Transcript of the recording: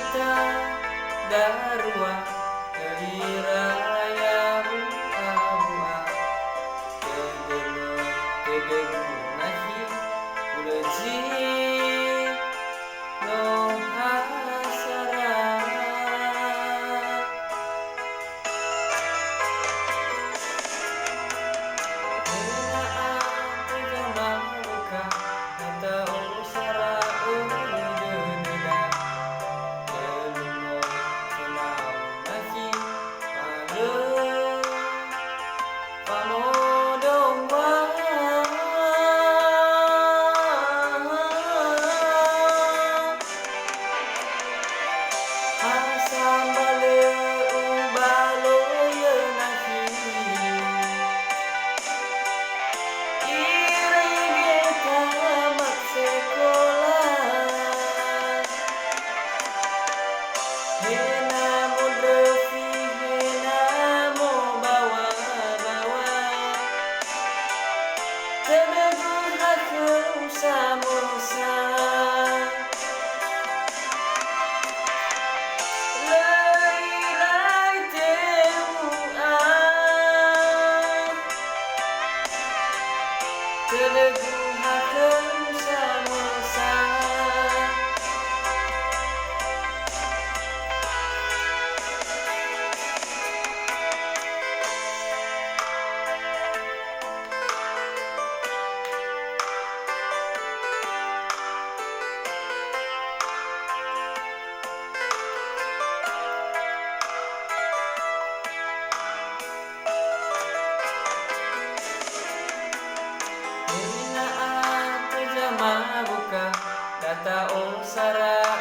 kita darua keliraya buah tegemu nahi uleji no hasara hena aku jama buka kata usara udededa telumo sunau nahi pale pamodomba asam bale ubalo ye nahi irege tamat sekolah hena mo defi hena mo bawa-bawa tebegun aku samosa lai temu tebegun aku samosa hina aku jama buka data usara